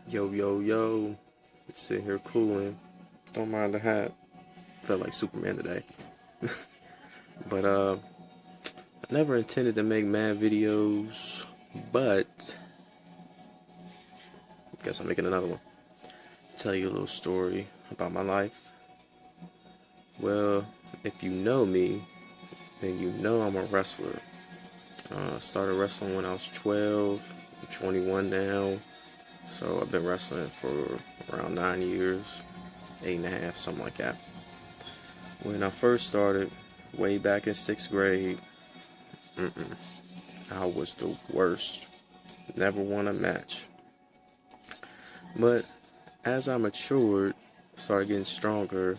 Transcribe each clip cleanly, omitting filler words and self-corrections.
Yo, yo, yo. Sitting here cooling. Don't mind the hat. Felt like Superman today. But I never intended to make mad videos, but guess I'm making another one. Tell you a little story about my life. Well, if you know me, then you know I'm a wrestler. Started wrestling when I was 12. I'm 21 now. So I've been wrestling for around 9 years, 8.5, something like that. When I first started, way back in 6th grade, I was the worst. Never won a match. But as I matured, started getting stronger,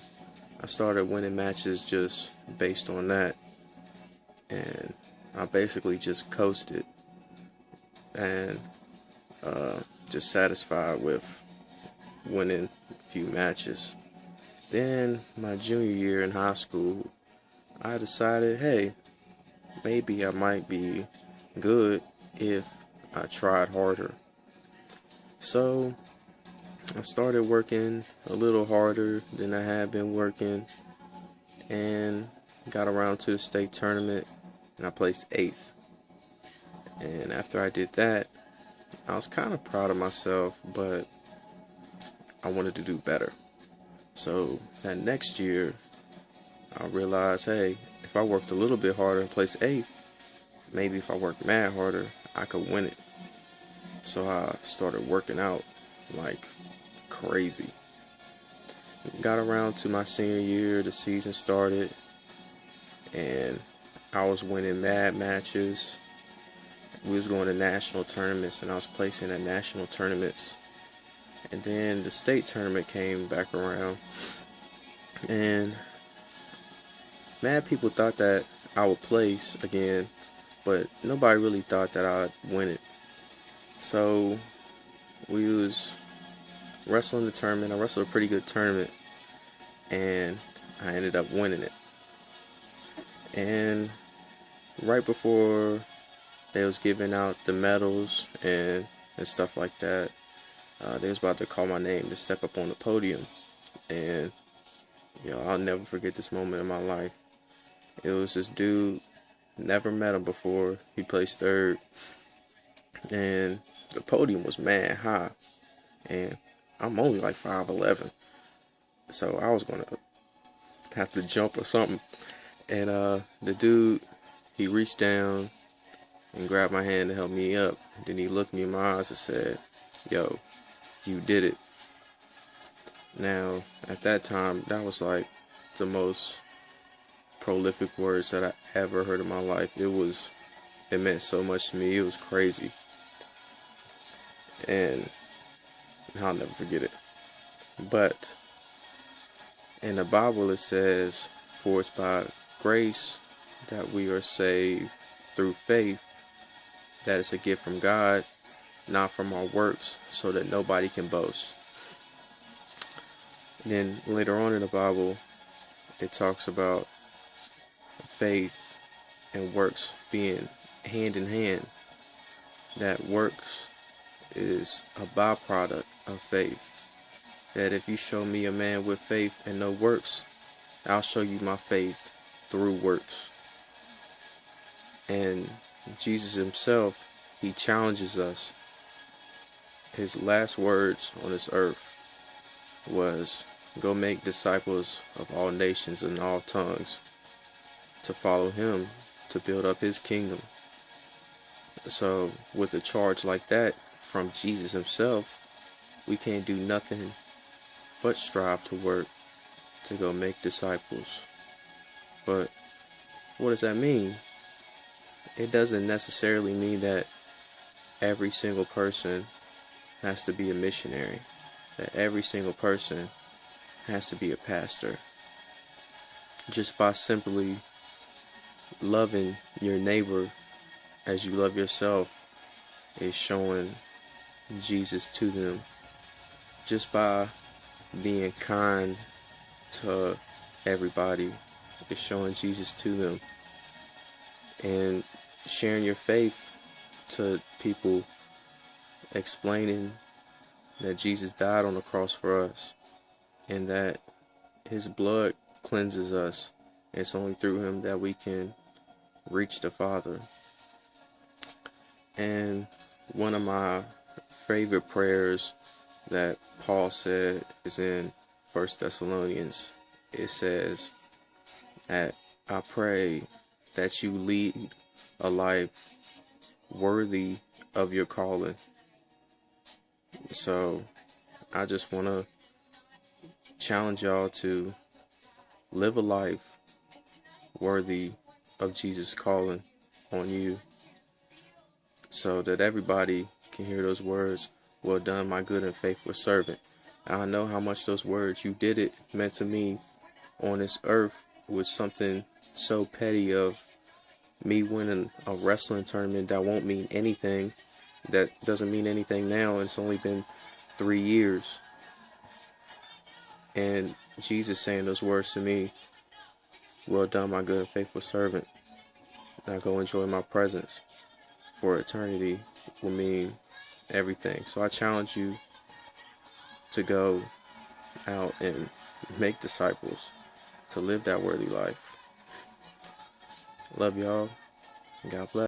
I started winning matches just based on that. And I basically just coasted and just satisfied with winning a few matches. Then my junior year in high school, I decided, hey, maybe I might be good if I tried harder. So I started working a little harder than I had been working and got around to the state tournament and I placed 8th. And after I did that, I was kind of proud of myself, but I wanted to do better. So that next year, I realized, hey, if I worked a little bit harder and placed 8th, maybe if I worked mad harder, I could win it. So I started working out like crazy. Got around to my senior year, the season started, and I was winning mad matches. We was going to national tournaments, and I was placing at national tournaments. And then the state tournament came back around, and mad people thought that I would place again, but nobody really thought that I'd win it. So we was wrestling the tournament. I wrestled a pretty good tournament, and I ended up winning it. And right before they was giving out the medals and stuff like that, they was about to call my name to step up on the podium. And I'll never forget this moment in my life. It was this dude, never met him before. He placed 3rd, and the podium was mad high, and I'm only like 5'11", so I was gonna have to jump or something. And the dude, he reached down and grabbed my hand to help me up. Then he looked me in my eyes and said, "Yo, you did it." Now, at that time, that was like the most prolific words that I ever heard in my life. It meant so much to me. It was crazy. And I'll never forget it. But in the Bible it says, "For it's by grace that we are saved through faith, that is a gift from God, not from our works, so that nobody can boast." And then later on in the Bible, it talks about faith and works being hand in hand. That works is a byproduct of faith. That if you show me a man with faith and no works, I'll show you my faith through works. And Jesus himself, he challenges us. His last words on this earth was, "Go make disciples of all nations and all tongues," to follow him, to build up his kingdom. So with a charge like that from Jesus himself, we can't do nothing but strive to work to go make disciples. But what does that mean? It doesn't necessarily mean that every single person has to be a missionary, that every single person has to be a pastor. Just by simply loving your neighbor as you love yourself is showing Jesus to them. Just by being kind to everybody is showing Jesus to them. And sharing your faith to people, explaining that Jesus died on the cross for us, and that his blood cleanses us. It's only through him that we can reach the Father. And one of my favorite prayers that Paul said is in 1 Thessalonians. It says that I pray that you lead a life worthy of your calling. So I just want to challenge y'all to live a life worthy of Jesus' calling on you, so that everybody can hear those words, "Well done, my good and faithful servant." And I know how much those words, "you did it," meant to me on this earth, was something so petty of me winning a wrestling tournament that won't mean anything, that doesn't mean anything now, and it's only been 3 years. And Jesus saying those words to me, "Well done, my good and faithful servant," now go enjoy my presence for eternity, will mean everything. So I challenge you to go out and make disciples, to live that worthy life. Love y'all. God bless.